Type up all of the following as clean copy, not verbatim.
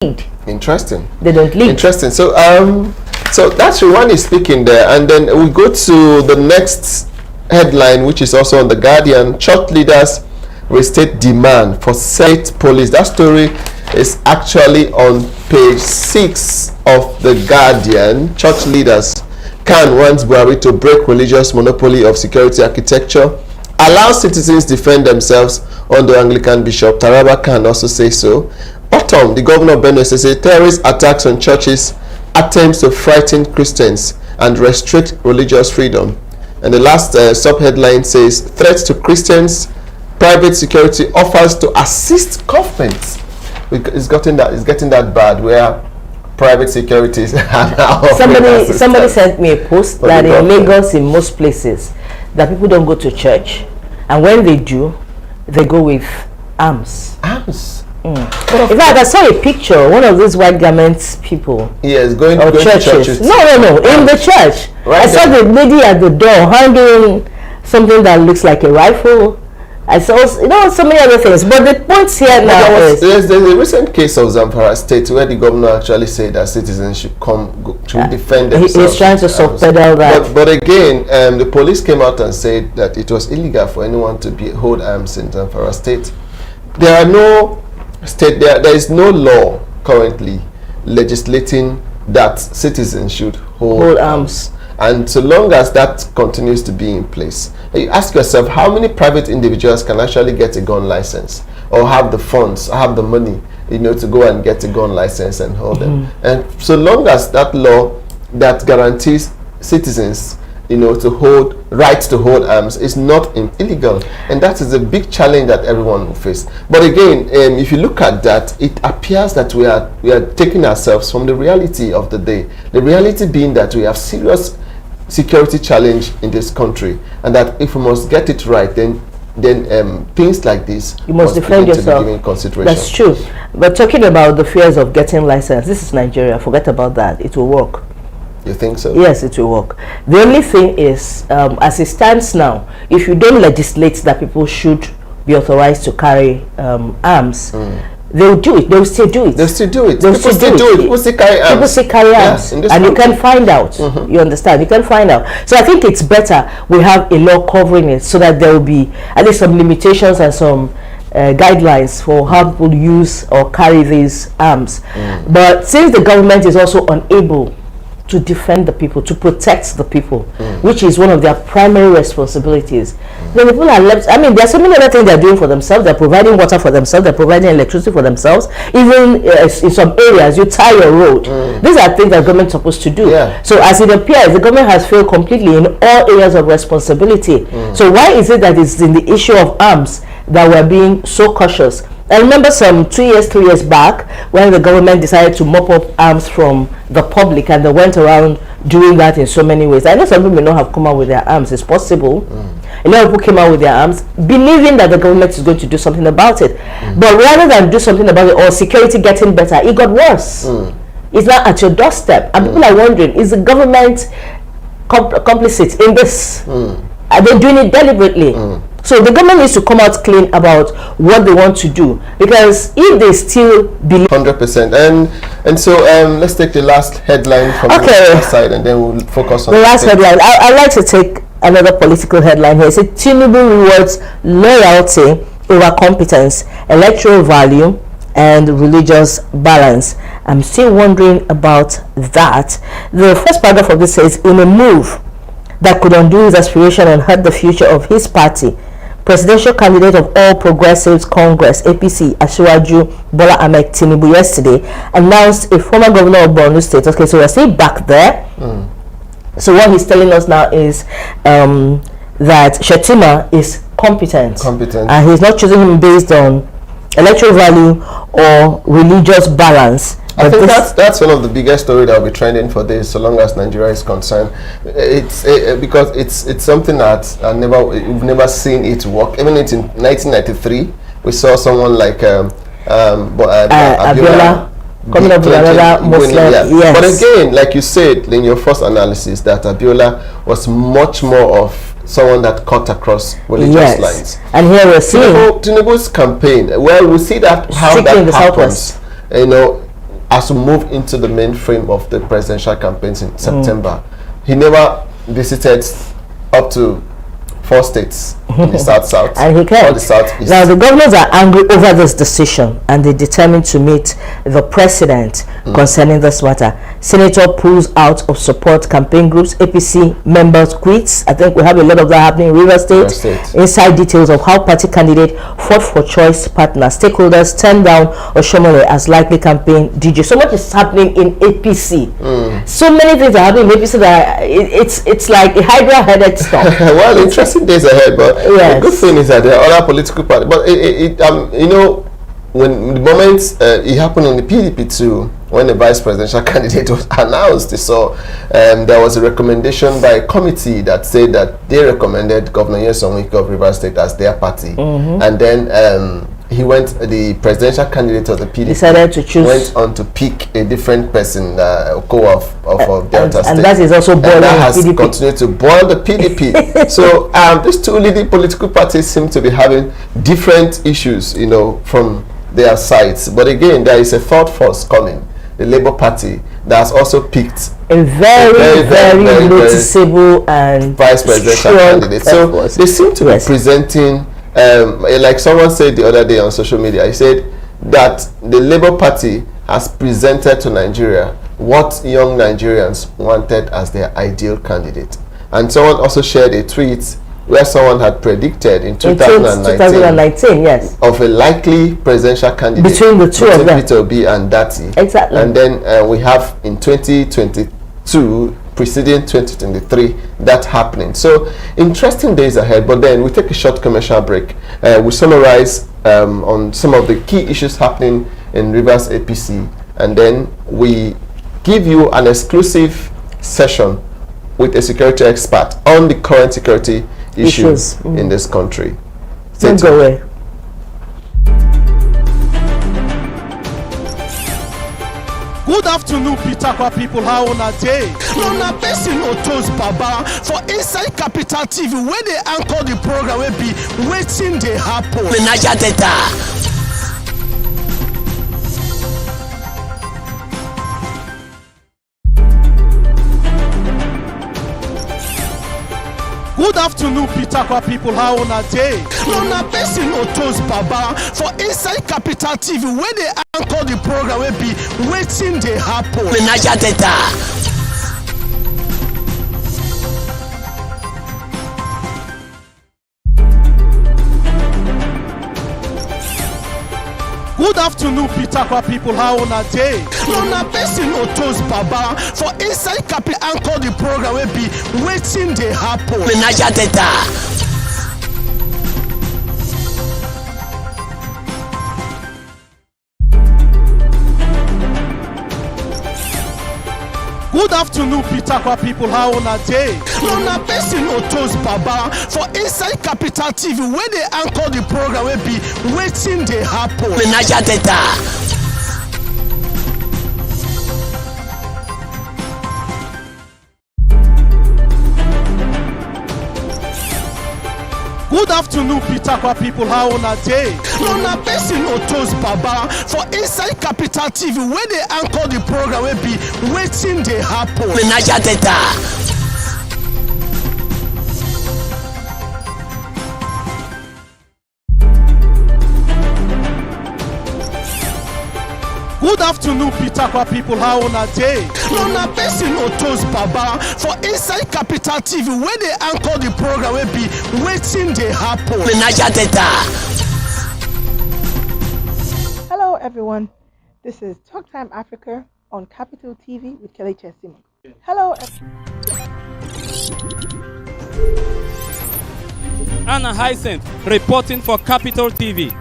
lead. Interesting. They don't lead. Interesting. So so that's Rwanda is speaking there, and then we go to the next headline, which is also on the Guardian. Church leaders restate demand for state police. That story is actually on page 6 of the Guardian. Church leaders can want Buhari to break religious monopoly of security architecture, allow citizens defend themselves under Anglican Bishop Taraba can also say so. Autumn, the governor of Benue says terrorist attacks on churches, attempts to frighten Christians and restrict religious freedom. And the last sub-headline says threats to Christians, private security offers to assist governments. It's getting that bad where private securities are now somebody sent me a post that in Lagos, in most places, that people don't go to church, and when they do, they go with arms. In fact, I saw a picture, one of those white garments people. Yes, going to churches. No, in the church. Right, I saw the lady at the door hanging something that looks like a rifle. I saw, so many other things. But the point here now is... There's a recent case of Zamfara State where the governor actually said that citizens should defend themselves. He's trying to soft-pedal that. But again, the police came out and said that it was illegal for anyone to hold arms in Zamfara State. There is no law currently legislating that citizens should hold arms. And so long as that continues to be in place, you ask yourself, how many private individuals can actually get a gun license or have the funds, have the money, to go and get a gun license and hold them? And so long as that law that guarantees citizens to hold rights to hold arms is not illegal, and that is a big challenge that everyone will face. But again, if you look at that, it appears that we are taking ourselves from the reality of the day. The reality being that we have serious security challenge in this country, and that if we must get it right, then things like this you must defend yourself. Be given consideration. That's true. But talking about the fears of getting license, this is Nigeria. Forget about that. It will work. You think so? Yes, it will work. The only thing is, as it stands now, if you don't legislate that people should be authorized to carry arms, they'll do it. They'll still do it. They'll still do it. People still do it. People still carry arms. People still carry arms. And you can find out. You understand? You can find out. So I think it's better we have a law covering it so that there will be at least some limitations and some guidelines for how people use or carry these arms. But since the government is also unable to defend the people, to protect the people, which is one of their primary responsibilities, then the people are left. I mean, there are so many other things they're doing for themselves. They're providing water for themselves. They're providing electricity for themselves. Even in some areas, you tie your road. These are things that government is supposed to do. So as it appears, the government has failed completely in all areas of responsibility. So why is it that it's in the issue of arms that we're being so cautious? I remember some 3 years back when the government decided to mop up arms from the public, and they went around doing that in so many ways. I know some people may not have come out with their arms. It's possible. A lot of people came out with their arms believing that the government is going to do something about it. But rather than do something about it or security getting better, it got worse. It's not at your doorstep. And people are wondering, is the government complicit in this? Are they doing it deliberately? So the government needs to come out clean about what they want to do, because if they still believe 100%, and so let's take the last headline from the side, and then we'll focus on the last headline. I'd like to take another political headline here. It says Tinubu rewards loyalty over competence, electoral value, and religious balance. I'm still wondering about that. The first paragraph of this says, in a move that could undo his aspiration and hurt the future of his party, presidential candidate of All Progressives Congress (APC) Asiwaju Bola Ahmed Tinubu yesterday announced a former governor of Borno State. Okay, so we're still back there. So what he's telling us now is that Shettima is competent, and he's not choosing him based on electoral value or religious balance. I think that's one of the biggest stories that will be trending for this, so long as Nigeria is concerned. It's because it's something that we've never seen it work. Even in 1993, we saw someone like Abiola coming up with another Muslim. Yes. But again, like you said in your first analysis, that Abiola was much more of someone that cut across religious lines. And here we're seeing Tinubu's campaign. Well, we see that how that happens. You know, as we move into the mainframe of the presidential campaigns in September, he never visited up to 4 states in the south, and he can't. Or the southeast. Now the governors are angry over this decision, and they determined to meet the president concerning this matter. Senator pulls out of support campaign groups. APC members quits. I think we have a lot of that happening in Rivers State. Inside details of how party candidate fought for choice partner. Stakeholders turned down Oshomole as likely campaign DJ. So much is happening in APC. So many things are happening in APC that it's like a hydra-headed stuff. Well, interesting days ahead, but the good thing is that there are other political parties. But you know, when the moment it happened in the PDP too, when the vice presidential candidate was announced, so there was a recommendation by a committee that said that they recommended Governor Nyesom Wike of Rivers State as their party, and then he went, the presidential candidate of the PDP decided to choose, went on to pick a different person, Okowa of Delta State. And that is also boiling that has PDP. continued to boil the PDP. So these two leading political parties seem to be having different issues, you know, from their sides. But again, there is a third force coming, the Labour Party, that has also picked a very noticeable and vice presidential candidate. So they seem to be presenting, like someone said the other day on social media, he said that the Labour Party has presented to Nigeria what young Nigerians wanted as their ideal candidate. And someone also shared a tweet where someone had predicted in 2019 yes, of a likely presidential candidate between the two of them, Peter Obi and Dati. Exactly. And then we have in 2022, preceding 2023, that happening. So interesting days ahead. But then we take a short commercial break. We summarize on some of the key issues happening in Rivers APC, and then we give you an exclusive session with a security expert on the current security issues in this country. Don't go away. Good afternoon, Peter people. How on a day? Nona person Otos Baba for Inside Capital TV, where they anchor the program will be waiting they happen. The Niger Delta. Good afternoon, Peter people. How on a day? Nona person Otos Baba for Inside Capital TV, where they anchor the program will be waiting they happen. The Niger Delta. Good afternoon, Peter people. How on a day? Nona person Otos Baba for Inside Capital anchor the program will be waiting they happen. The Niger Delta. Good afternoon, Peter people. How on a day? Nona person Otos Baba for Inside Capital TV, where they anchor the program will be waiting they happen. The Niger Delta. Good afternoon, Peter people. How on a day? Nona person Otos Baba for Inside Capital TV, where they anchor the program will be waiting they happen. The Niger Delta. Good afternoon, Peter people. How on a day? Nona person Otos Baba for Inside Capital TV, where they anchor the program will be waiting they happen. The Niger Delta. Hello everyone, this is Talk Time Africa on Capital TV with Kelly Chesimo. Hello. Anna Hyacinth reporting for Capital TV.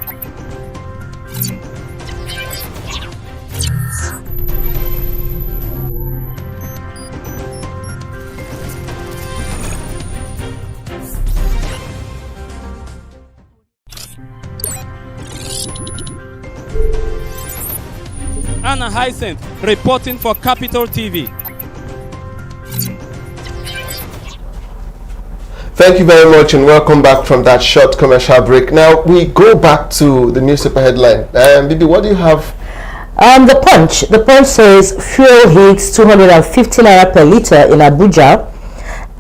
Anna Hyacinth reporting for Capital TV. Thank you very much and welcome back from that short commercial break. Now we go back to the newspaper headline. Bibi, what do you have The Punch says fuel hits 250 naira per litre in Abuja,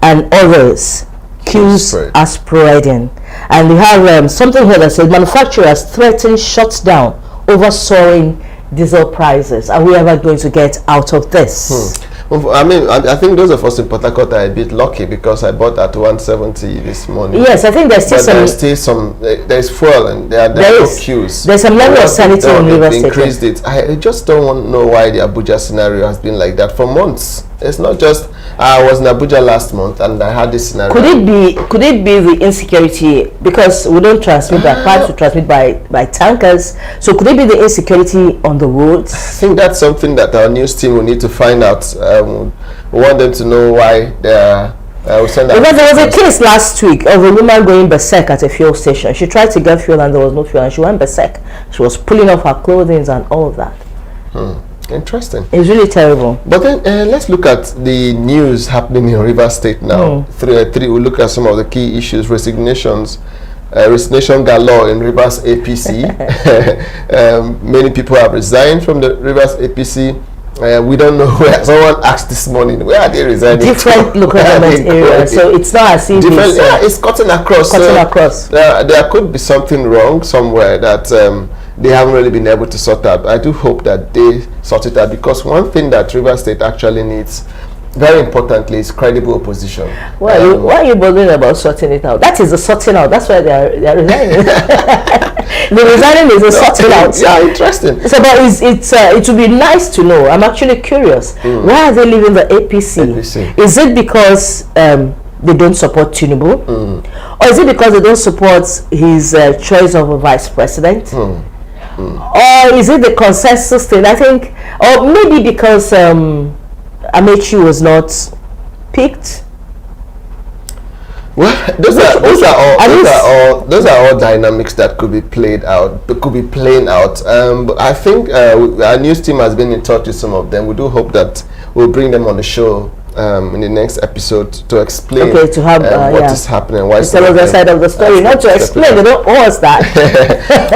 and others. Queues are spreading. And we have something here that says manufacturers threaten shutdown over soaring diesel prices. Are we ever going to get out of this? I mean, I think those of us in Port Harcourt are a bit lucky because I bought at 170 this morning. Yes, I think there's still there's fuel and there are no queues. There's some level of sanity in Rivers State. Increased it. I just don't want to know why the Abuja scenario has been like that for months. It's not just I was in Abuja last month and I had this scenario. Could it be the insecurity, because we don't transmit by pipes, we transmit by tankers? So could it be the insecurity on the roads? I think that's something that our news team will need to find out. We want them to know why they are. Because there was a case last week of a woman going berserk at a fuel station. She tried to get fuel and there was no fuel, and she went berserk. She was pulling off her clothing and all of that. Interesting. It's really terrible. But then let's look at the news happening in Rivers State now. We'll look at some of the key issues. Resignation galore in Rivers APC. Many people have resigned from the Rivers APC. We don't know where. Someone asked this morning, where are they resigning? Different local government areas. So it's not as if it's cutting across. There could be something wrong somewhere that they haven't really been able to sort out. I do hope that they sort it out, because one thing that Rivers State actually needs, very importantly, is credible opposition. Why are you bothering about sorting it out? That is the sorting out. That's why they are resigning. The resigning is a sorting out. Yeah, interesting. So, but it would be nice to know. I'm actually curious. Why are they leaving the APC? Is it because they don't support Tinubu, or is it because they don't support his choice of a vice president? Or is it the consensus thing? I think, or maybe because Amechi was not picked. Well, those are all dynamics that could be played out. Could be playing out. But I think our news team has been in touch with some of them. We do hope that we'll bring them on the show in the next episode to explain what is happening. Why tell us the side of the story, not to explain. They don't owe us that.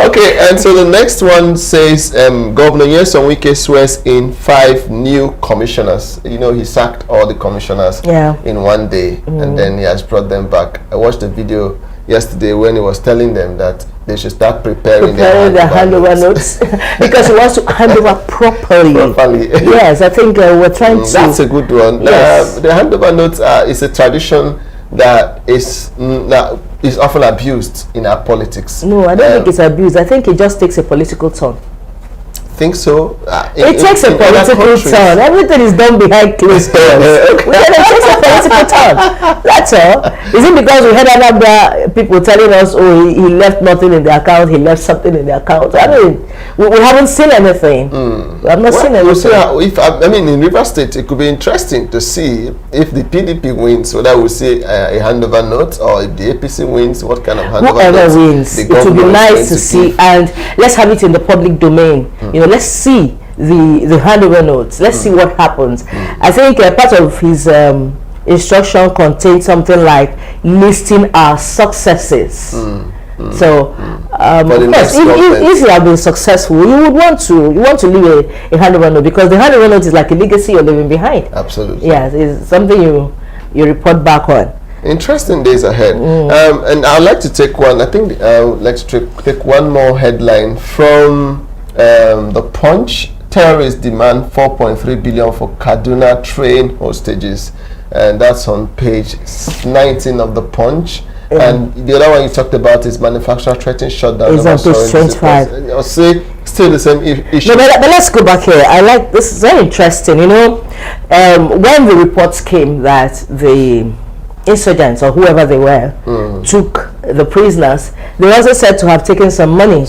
Okay, and so the next one says Governor Nyesom Wike swears in 5 new commissioners. You know, he sacked all the commissioners in one day, and then he has brought them back. I watched the video yesterday when he was telling them that they should start preparing their handover notes because he wants to hand over properly. Yes, I think we're trying to. That's a good one. Yes. The handover notes is a tradition that is often abused in our politics. No, I don't think it's abused. I think it just takes a political turn. Think so? It takes a political turn. Everything is done behind closed doors. It takes a political turn. That's all. Is it because we had other people telling us, oh, he left nothing in the account, he left something in the account? I mean, we haven't seen anything. We have not seen anything. In Rivers State, it could be interesting to see if the PDP wins, whether we see a handover note, or if the APC wins, what kind of handover note. Whoever wins, it would be nice to see, and let's have it in the public domain. You know, let's see the handover notes. Let's see what happens. I think part of his instruction contains something like listing our successes. So, of course, if you have been successful, you want to leave a handover note, because the handover note is like a legacy you're leaving behind. Absolutely. Yes, it's something you report back on. Interesting days ahead. And I'd like to take one. I think let's take one more headline from the Punch. Terrorists demand 4.3 billion for Kaduna train hostages, and that's on page 19 of the Punch. And the other one you talked about is manufacturer threatening shutdown. It's on page 25. I'll say still the same issue. No, but let's go back here. I like this. Is very interesting. You know, when the reports came that the insurgents, or whoever they were, took the prisoners, they also said to have taken some money.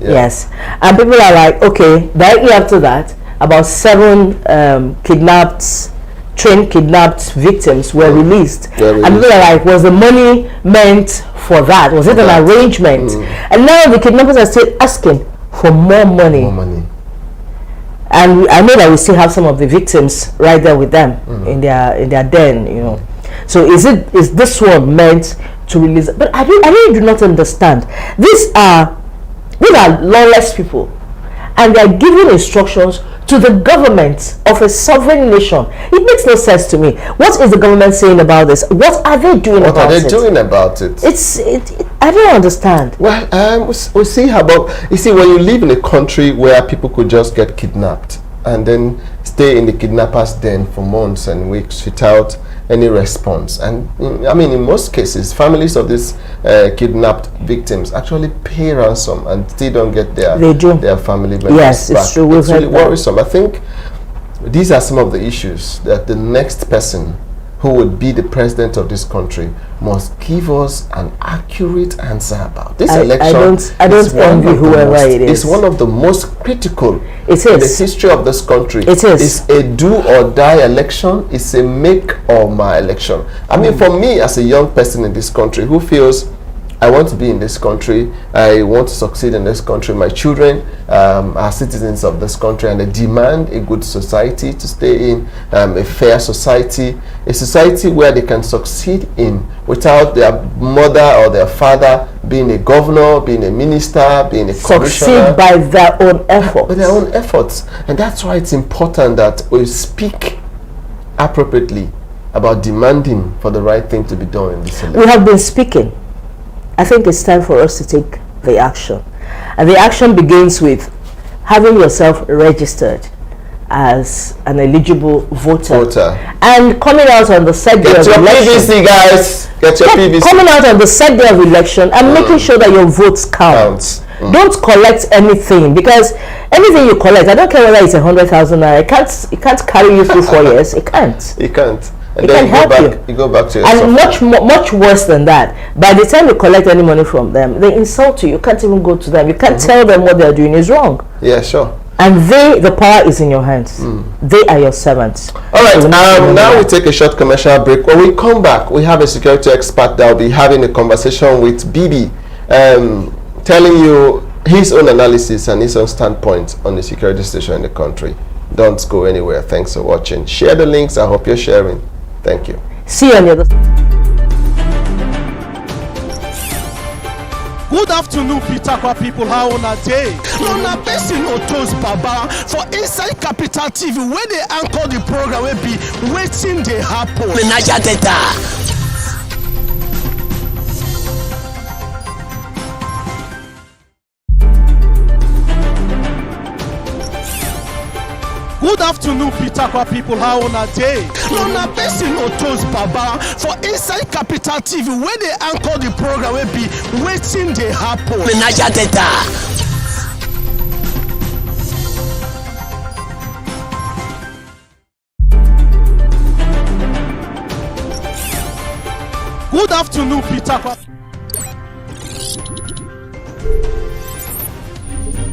Yes. And people are like, okay, directly after that, about 7 train kidnapped victims were released. And people are like, was the money meant for that? Was it an arrangement? And now the kidnappers are still asking for more money. And I know that we still have some of the victims right there with them in their den, you know. So is this one meant to release? But I really do not understand. These are lawless people, and they are giving instructions to the government of a sovereign nation. It makes no sense to me. What is the government saying about this? What are they doing about it? What are they doing about it? I don't understand. Well, we'll see how about, you see, when you live in a country where people could just get kidnapped and then stay in the kidnapper's den for months and weeks without any response, and I mean, in most cases, families of these kidnapped victims actually pay ransom and still don't get their family members yes, back. It's true. It's really worrisome. I think these are some of the issues that the next person who would be the president of this country must give us an accurate answer about. This election, I don't envy whoever it is. It's one of the most critical in the history of this country. It is. It's a do or die election. It's a make or my election. I mean, for me as a young person in this country who feels I want to be in this country, I want to succeed in this country, my children are citizens of this country, and they demand a good society to stay in, a fair society, a society where they can succeed in without their mother or their father being a governor, being a minister, being a commissioner. Succeed by their own efforts. By their own efforts. And that's why it's important that we speak appropriately about demanding for the right thing to be done in this election. We have been speaking. I think it's time for us to take the action. And the action begins with having yourself registered as an eligible voter. And coming out on the set day of election. Get your PVC, guys. Get your PVC. Coming out on the set day of election and making sure that your votes count. Don't collect anything, because anything you collect, I don't care whether it's 100,000 naira, it can't carry you through 4 years. It can't. It can't. And it then can help you go back to your and much worse than that, by the time you collect any money from them, they insult you. You can't even go to them. You can't tell them what they're doing is wrong. Yeah, sure. And the power is in your hands. They are your servants. All right, now we take a short commercial break. When we come back, we have a security expert that will be having a conversation with Bibi, telling you his own analysis and his own standpoint on the security situation in the country. Don't go anywhere. Thanks for watching. Share the links. I hope you're sharing. Thank you. See you on the other side. Good afternoon, Pitakwa people. How on a day? Nona person Otos Baba for Inside Capital TV, where they anchor the program will be waiting they happen. Niger Delta. Good afternoon, Pitakwa people. How on a day? Nona person Otos Baba for Inside Capital TV, where they anchor the program will be waiting they happen. Niger Delta. Good afternoon, Pitakwa.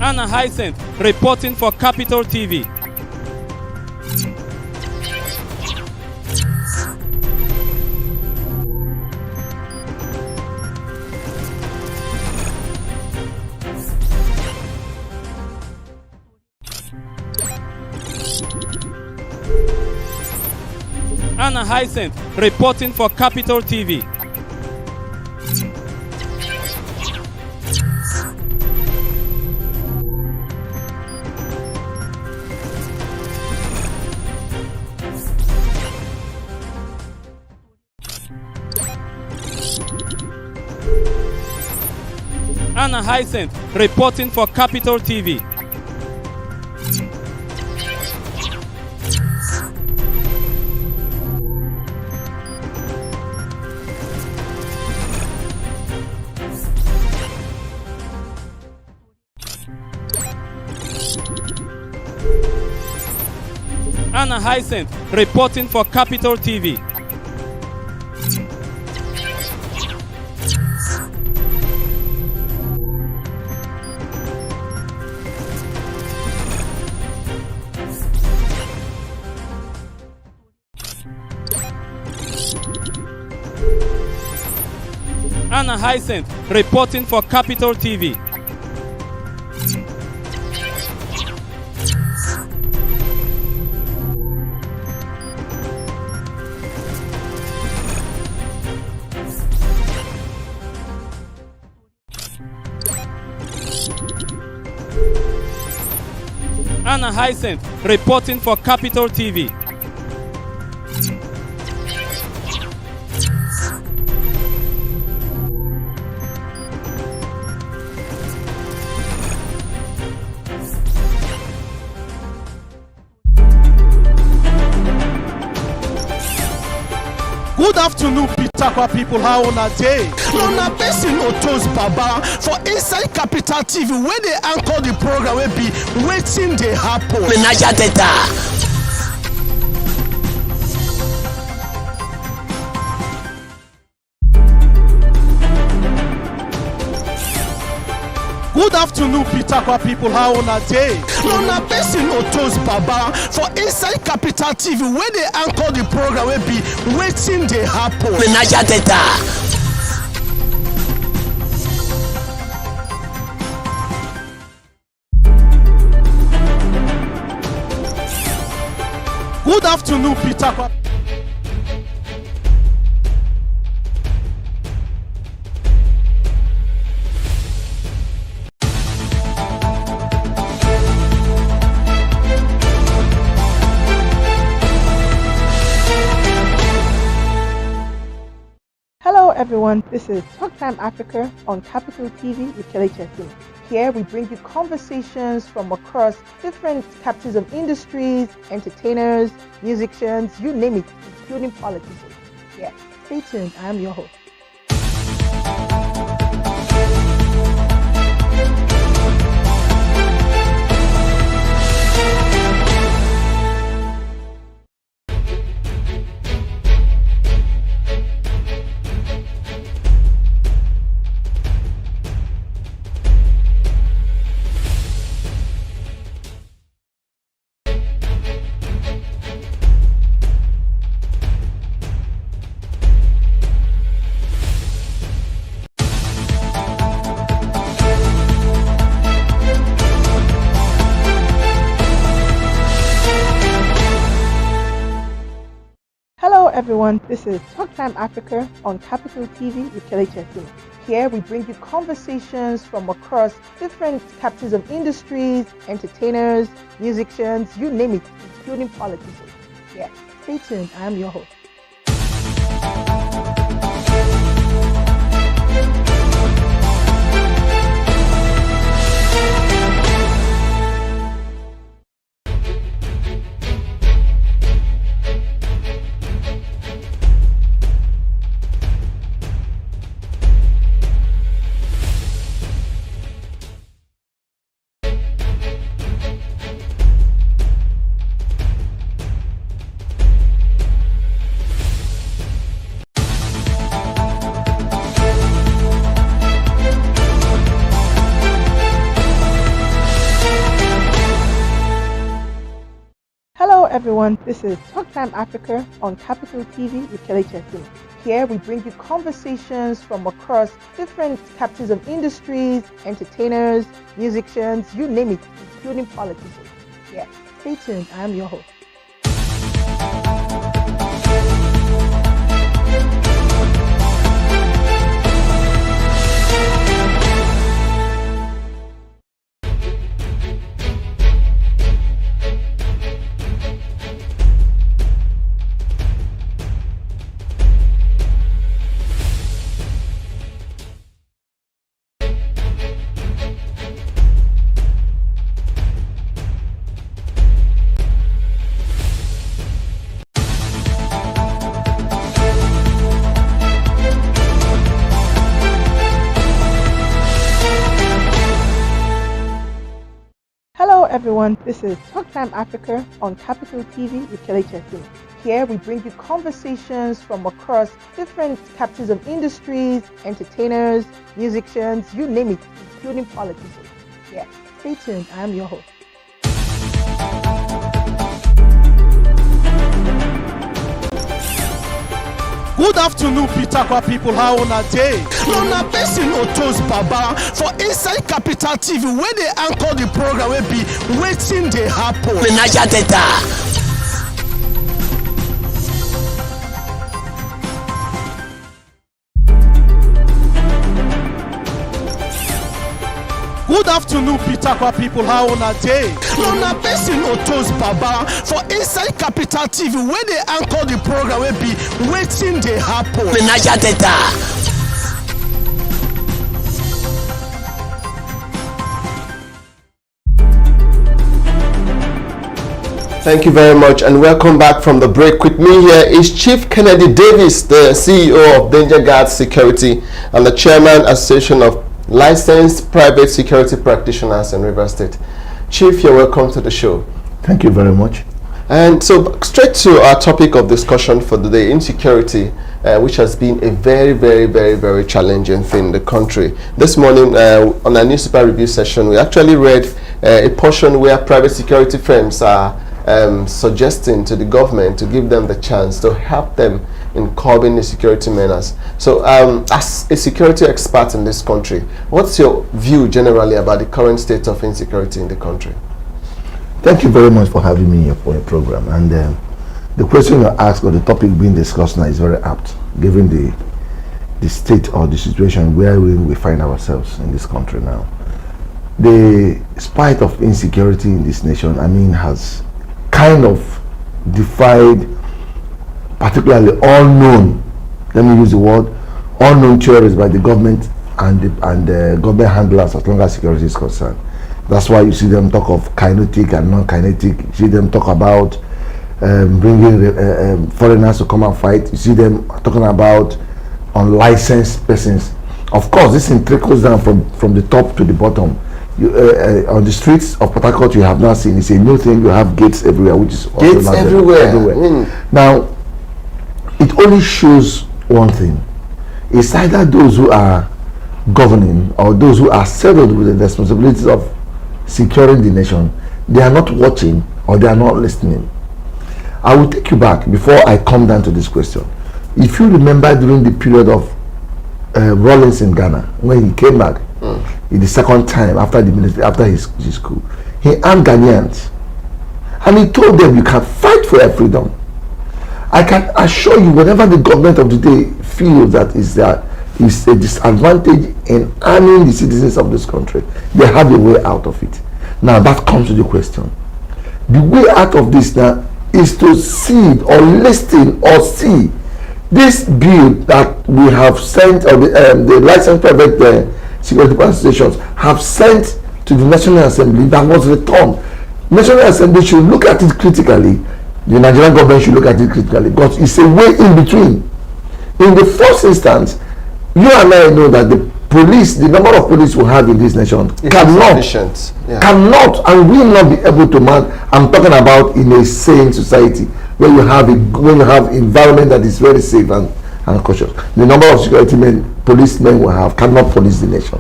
Anna Hyacinth reporting for Capital TV. Anna Hyacinth reporting for Capital TV. Anna Hyacinth reporting for Capital TV. Anna Hyacinth reporting for Capital TV. Anna Hyacinth reporting for Capital TV. Ghana Hyacinth reporting for Capital TV. Good afternoon, Pitakwa people. How on a day? Now, person Otos Baba for inside Capital TV where they anchor the program will be waiting they happen. The Niger Delta. Good afternoon, Pitakwa people. How on a day? Now, person Otos Baba for inside Capital TV where they anchor the program will be waiting they happen. The Niger Delta. Good afternoon, Pitakwa. Hello everyone, this is Talk Time Africa on Capital TV with Kelechi Simon. Here we bring you conversations from across different captives of industries, entertainers, musicians, you name it, including politicians. Yeah, stay tuned. I am your host. Hello everyone, this is Talk Time Africa on Capital TV with Kelechi Simon. Here we bring you conversations from across different captives of industries, entertainers, musicians, you name it, including politicians. Yeah, stay tuned. I am your host. Hello everyone, this is Talk Time Africa on Capital TV with Kelechi Simon. Here we bring you conversations from across different captives of industries, entertainers, musicians, you name it, including politicians. Yeah, stay tuned. I am your host. Hello everyone, this is Talk Time Africa on Capital TV with Kelechi Simon. Here we bring you conversations from across different captives of industries, entertainers, musicians, you name it, including politicians. Yeah, stay tuned. I am your host. Good afternoon, Pitakwa people. How on a day? Now, person Otos Baba for inside Capital TV where they anchor the program will be waiting they happen. The Niger Delta. Good afternoon, Pitakwa people. How on a day? No, na person Otos Baba for inside Capital TV where they anchor the program will be waiting they happen. Niger Delta. Thank you very much and welcome back from the break. With me here is Chief Kennedy Davis, the CEO of Danger Guard Security and the Chairman Association of Licensed Private Security Practitioners in Rivers State. Chief, you're welcome to the show. Thank you very much. And so straight to our topic of discussion for the day, insecurity, which has been a very, very, very, very challenging thing in the country. This morning on our newspaper review session, we actually read a portion where private security firms are suggesting to the government to give them the chance to help them in curbing the security menace. So as a security expert in this country, what's your view generally about the current state of insecurity in the country? Thank you very much for having me for your program. And the question you asked or the topic being discussed now is very apt, given the state or the situation where we find ourselves in this country now. The spite of insecurity in this nation, has kind of defied particularly unknown, let me use the word, unknown theories by the government and the government handlers as long as security is concerned. That's why you see them talk of kinetic and non-kinetic. You see them talk about bringing foreigners to come and fight. You see them talking about unlicensed persons. Of course, this thing trickles down from the top to the bottom. On the streets of Port Harcourt, you have not seen, it's a new thing. You have gates everywhere, which is gates everywhere. Now, it only shows one thing. It's either those who are governing or those who are saddled with the responsibilities of securing the nation, they are not watching or they are not listening. I will take you back before I come down to this question. If you remember during the period of Rawlings in Ghana, when he came back in the second time after the military, after his coup, he armed Ghanaians and he told them, you can fight for your freedom. I can assure you, whatever the government of the day feels that is a disadvantage in arming the citizens of this country, they have a way out of it. Now that comes to the question. The way out of this now is to see or listen or see this bill that we have sent, or the licensed private security associations have sent to the National Assembly that was returned. National Assembly should look at it critically. The Nigerian government should look at it critically because it's a way in between. In the first instance, you and I know that the police, the number of police we have in this nation cannot and will not be able to man. I'm talking about in a sane society where you have environment that is very safe and cautious. The number of policemen we have cannot police the nation.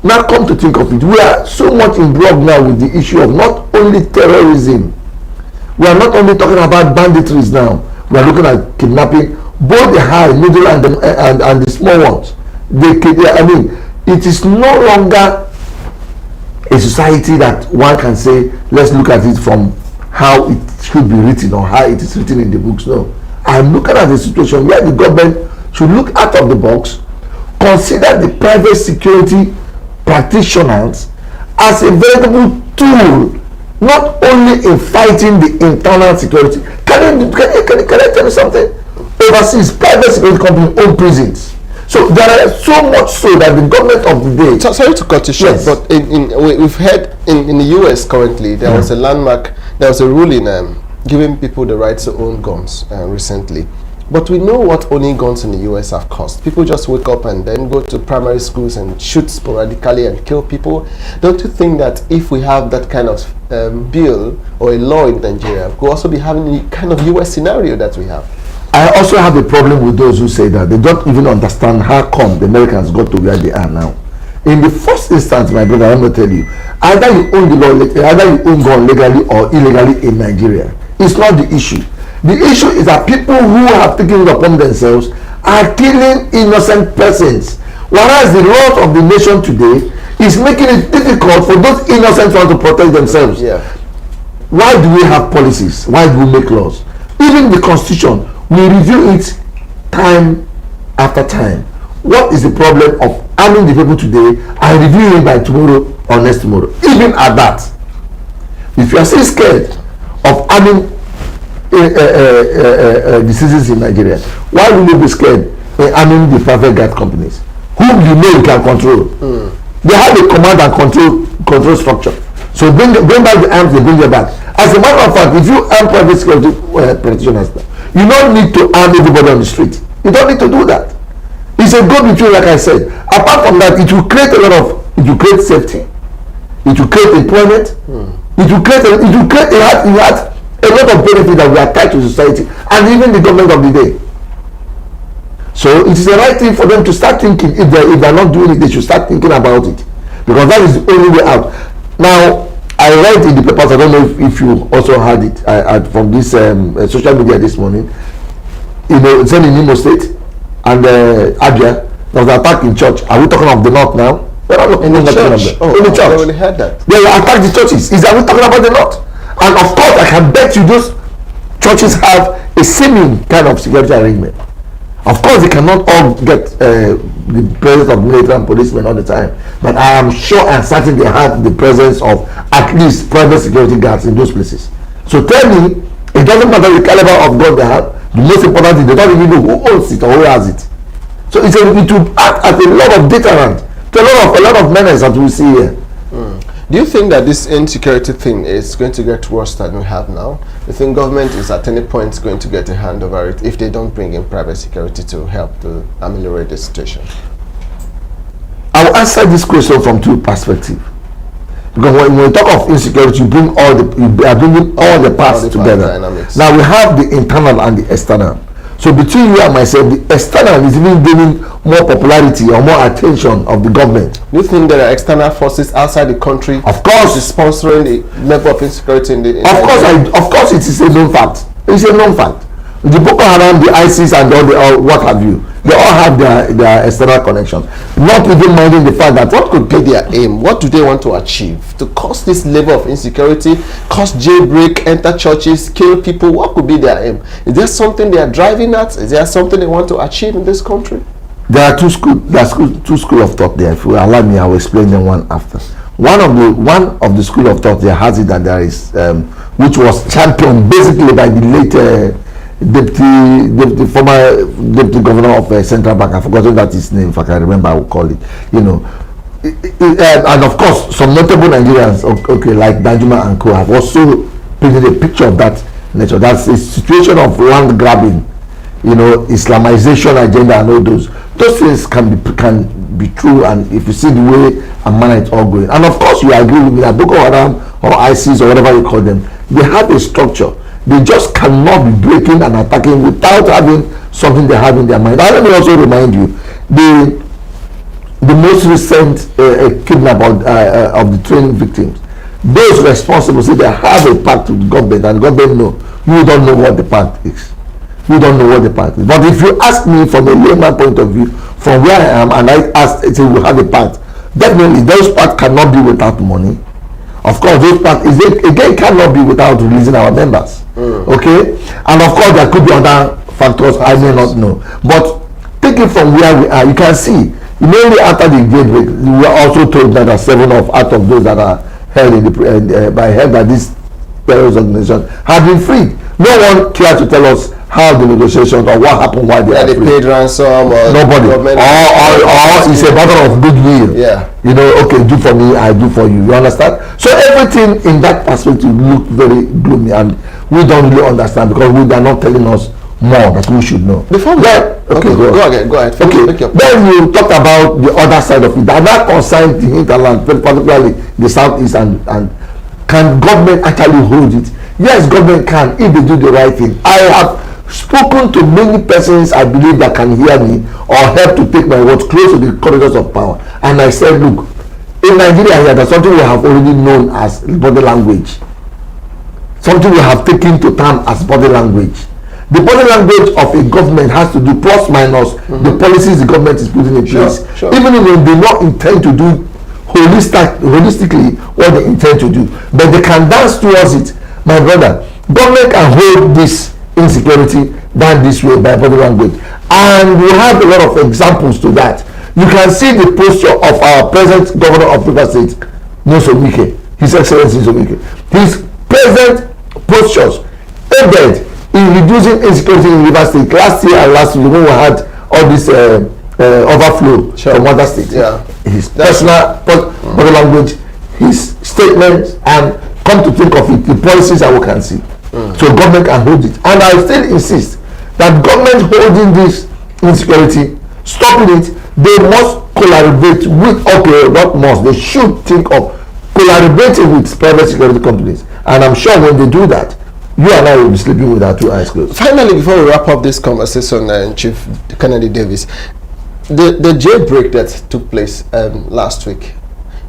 Now come to think of it, we are so much involved now with the issue of not only terrorism. We are not only talking about banditries now. We are looking at kidnapping, both the high, middle, and the small ones. It is no longer a society that one can say, let's look at it from how it should be written or how it is written in the books. No. I'm looking at a situation where the government should look out of the box, consider the private security practitioners as a veritable tool, not only in fighting the internal security. Can I tell you something? Overseas, private security companies own prisons. So there are so much so that the government of the day. Sorry to cut you short, yes. But we've heard in the US currently there was a landmark, there was a ruling giving people the right to own guns recently. But we know what owning guns in the US have cost. People just wake up and then go to primary schools and shoot sporadically and kill people. Don't you think that if we have that kind of bill or a law in Nigeria, we'll also be having the kind of US scenario that we have? I also have a problem with those who say that they don't even understand how come the Americans got to where they are now. In the first instance, my brother, I'm going to tell you, either you own the law, either you own gun legally or illegally in Nigeria. It's not the issue. The issue is that people who have taken it upon themselves are killing innocent persons, whereas the laws of the nation today is making it difficult for those innocent ones to protect themselves. Yeah. Why do we have policies? Why do we make laws? Even the Constitution, we review it time after time. What is the problem of arming the people today and reviewing it by tomorrow honest tomorrow. Even at that, if you are still scared of arming the citizens in Nigeria, why will you be scared in arming the private guard companies, whom you know you can control? They have a command and control structure. So bring back the arms, they bring them back. As a matter of fact, if you arm private security practitioners, you don't need to arm everybody on the street. You don't need to do that. It's a go-between, like I said. Apart from that, it will create safety. It will create employment. It will create a lot of benefits that we are tied to society and even the government of the day. So it is the right thing for them to start thinking. If they are not doing it, they should start thinking about it, because that is the only way out. Now, I read in the papers, I don't know if you also heard it from this social media this morning, it's in Imo State and Abia, there was an attack in church. Are we talking of the north now? In the church? In the church. I really heard that. They attacked the churches. Are we talking about the north? And of course, I can bet you those churches have a seeming kind of security arrangement. Of course, they cannot all get the presence of military and policemen all the time, but I am sure and certain they have the presence of at least private security guards in those places. So tell me, it doesn't matter the caliber of gun they have. The most important thing, they don't even know who owns it or who has it. So it will act as a lot of deterrent to a lot of menace that we see here. Do you think that this insecurity thing is going to get worse than we have now? You think government is at any point going to get a hand over it if they don't bring in private security to help to ameliorate the situation? I will answer this question from two perspectives. Because when we talk of insecurity, you are bringing all the parts together. Now we have the internal and the external. So between you and myself, the external is even giving more popularity or more attention of the government. Do you think there are external forces outside the country? Of course, is sponsoring the level of insecurity in the. Of course, it is a known fact. It's a known fact. The Boko Haram, the ISIS, and all what have you, they all have their external connections. Not even minding the fact that what could be their aim? What do they want to achieve? To cause this level of insecurity, cause jailbreak, enter churches, kill people. What could be their aim? Is there something they are driving at? Is there something they want to achieve in this country? There are two schools of thought there. If you allow me, I will explain them one after. One of the school of thought there has it that there is, which was championed basically by the late. The former deputy governor of Central Bank, I've forgotten that his name. If I can remember, I will call it. And of course, some notable Nigerians, okay, like Danjuma and Co, have also painted a picture of that nature. That's a situation of land grabbing, Islamization agenda, and all those things can be true. And if you see the way and manner it's all going, and of course, you agree with me that Boko Haram or ISIS or whatever you call them, they have a structure. They just cannot be breaking and attacking without having something they have in their mind. Let me also remind you, the most recent kidnap of the training victims, those responsible say they have a pact with the government, and government know. You don't know what the pact is. You don't know what the pact is. But if you ask me from a layman point of view, from where I am, and I ask, say we have a pact, definitely those pacts cannot be without money. Of course, those parts again cannot be without releasing our members. Okay, and of course there could be other factors I may not know. But taking from where we are, you can see immediately after the jailbreak, we were also told that 7 out of those that are held by this terrorist organization have been freed. No one cared to tell us how the negotiations or what happened, why they paid ransom, or nobody, or it's a matter of goodwill. Yeah, okay, do for me, I do for you. You understand? So everything in that perspective looked very gloomy, and we don't really understand because they are not telling us more that we should know. Before we go ahead. Then you talk about the other side of it, that concerns the hinterland, particularly the southeast, and can government actually hold it? Yes, government can if they do the right thing. I have spoken to many persons I believe that can hear me or help to take my words close to the corridors of power, and I said, look, in Nigeria here, there's something we have already known as body language, something we have taken to term as body language. The body language of a government has to do plus minus the policies the government is putting in place. Sure. Even if they do not intend to do holistically what they intend to do, but they can dance towards it. My brother, government can hold this insecurity down this way by body language, and we have a lot of examples to that. You can see the posture of our present governor of Rivers State, Nosowike, His Excellency Nosowike. His present postures aided in reducing insecurity in Rivers State last year and last year when we had all this overflow from other states. Yeah. His personal body language, his statements, and come to think of it, the policies that we can see. So government can hold it. And I still insist that government holding this insecurity, stopping it, they must collaborate with, okay, what must, they should think of collaborating with private security companies. And I'm sure when they do that, you and I will be sleeping with our two eyes closed. Finally, before we wrap up this conversation, Chief Kennedy Davis, the jailbreak that took place last week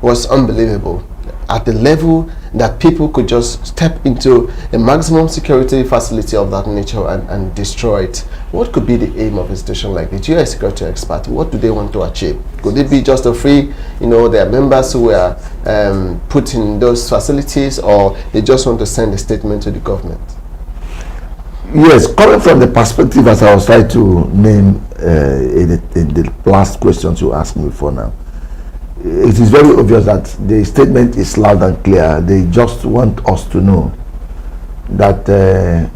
was unbelievable. At the level that people could just step into a maximum security facility of that nature and destroy it. What could be the aim of a situation like this? You're a security expert. What do they want to achieve? Could it be just a free, their members who were put in those facilities, or they just want to send a statement to the government? Yes, coming from the perspective as I was trying to name in the last questions you asked me for now, it is very obvious that the statement is loud and clear. They just want us to know that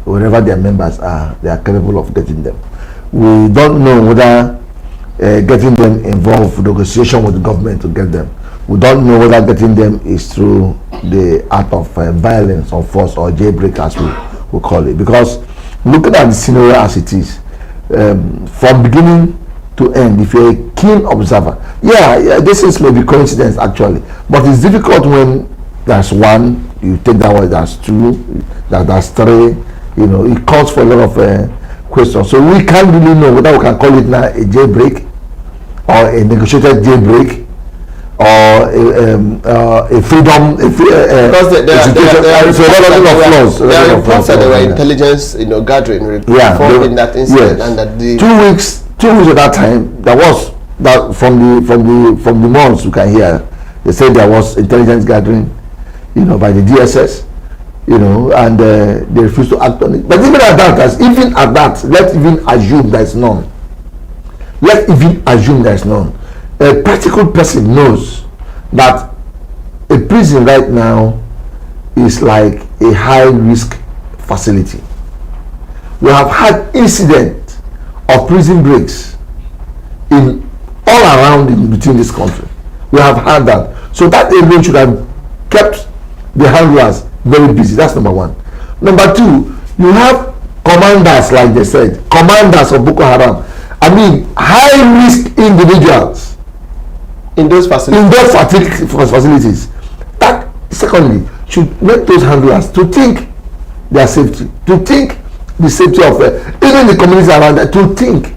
wherever their members are, they are capable of getting them. We don't know whether getting them involved negotiation with the government to get them. We don't know whether getting them is through the act of violence or force or jailbreak, as we call it. Because looking at the scenario as it is, from beginning to end, if you're a keen observer, this is maybe coincidence actually, but it's difficult when there's one, you take that one, there's two, there's three, it calls for a lot of questions. So we can't really know whether we can call it now a jailbreak or a negotiated jailbreak or a freedom, because there are reports that there were intelligence gathering in that incident, and that the 2 weeks at that time, there was that from the months you can hear, they said there was intelligence gathering, by the DSS, and they refused to act on it. But even at that, let's even assume there is none. A practical person knows that a prison right now is like a high-risk facility. We have had incidents of prison breaks in all around in between this country. We have had that. So that alone should have kept the handlers very busy. That's number one. Number two, you have commanders, like they said, commanders of Boko Haram. I mean, high-risk individuals in those facilities. That, secondly, should make those handlers to think their safety, to think the safety of even the communities around that, to think.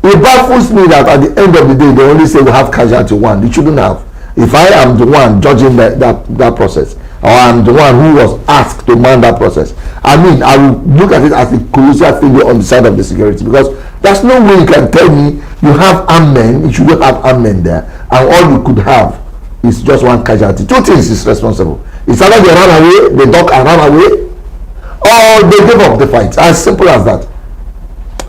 It baffles me that at the end of the day, they only say we have casualty one. They shouldn't have. If I am the one judging that process, or I'm the one who was asked to man that process, I mean, I will look at it as a colossal failure on the side of the security, because there's no way you can tell me you have armed men, you shouldn't have armed men there, and all you could have is just one casualty. Two things is responsible. It's either they ran away, they duck and ran away, or they gave up the fight. As simple as that.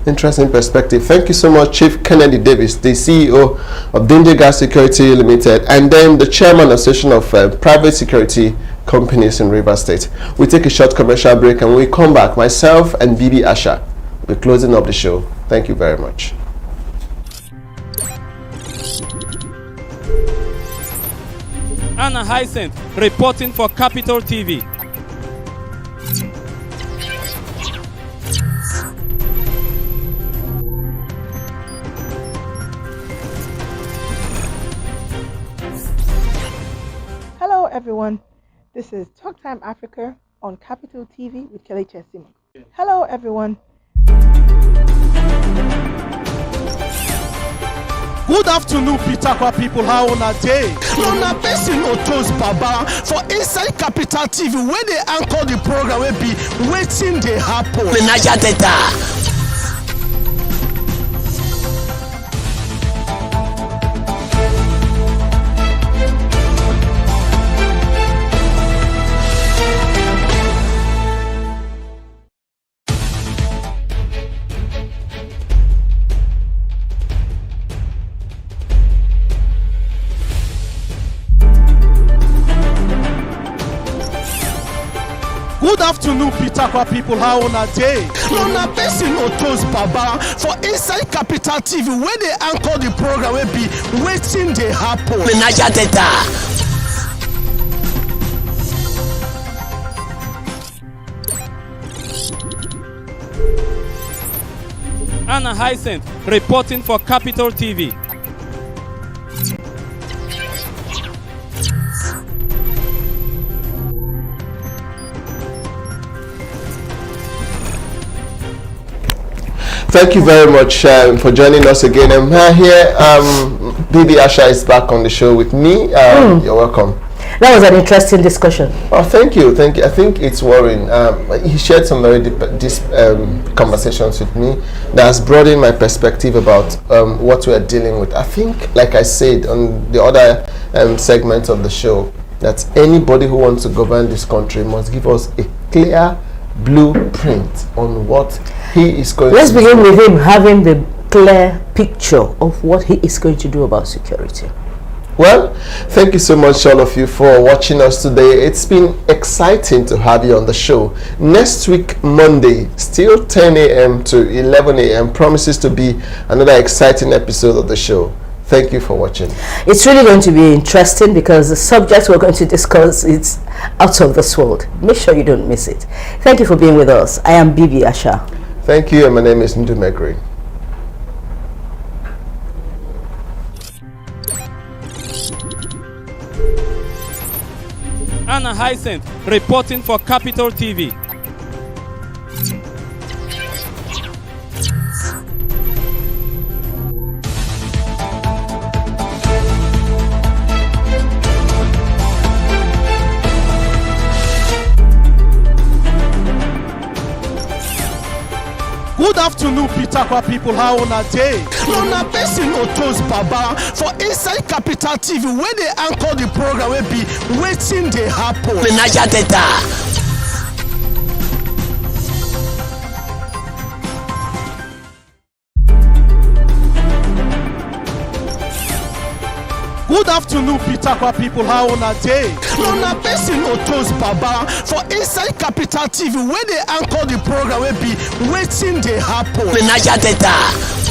Interesting perspective. Thank you so much, Chief Kennedy Davis, the CEO of Danger Gas Security Limited, and then the Chairman of the Association of Private Security Companies in Rivers State. We take a short commercial break, and when we come back, myself and Bibi Asha will be closing up the show. Thank you very much. Anna Hyacinth reporting for Capital TV. Hello everyone, this is Talk Time Africa on Capital TV with Kelechi Simo. Hello everyone. Good afternoon, Pitakwa people. How on a day? Lona Bessin Otos Baba for inside Capital TV, where they anchor the program will be waiting they happen. Niger Delta. afternoon, Pitakwa people. How on a day? No, na person Otos Baba for inside Capital TV where they anchor the program will be waiting they happen. The Niger Delta. Anna Hyacinth reporting for Capital TV. Thank you very much for joining us again. I'm here. Bibi Asha is back on the show with me. You're welcome. That was an interesting discussion. Oh, thank you. Thank you. I think it's worrying. He shared some very deep conversations with me that has broadened my perspective about what we are dealing with. I think, like I said on the other segment of the show, that anybody who wants to govern this country must give us a clear blueprint on what he is going to do. Let's begin with him having the clear picture of what he is going to do about security. Well, thank you so much, all of you, for watching us today. It's been exciting to have you on the show. Next week, Monday, still 10 a.m. to 11 a.m. promises to be another exciting episode of the show. Thank you for watching. It's really going to be interesting because the subject we're going to discuss is out of this world. Make sure you don't miss it. Thank you for being with us. I am Bibi Asha. Thank you, and my name is Ndu Megri. Anna Hyacinth reporting for Capital TV. Good afternoon, Pitakwa people. How on a day? No, na person Otos Baba for inside Capital TV where they anchor the program will be waiting they happen. The Niger Delta. Good afternoon, Pitakwa people. How on a day? No, na person Otos Baba for inside Capital TV where they anchor the program will be waiting they happen. The Niger Delta.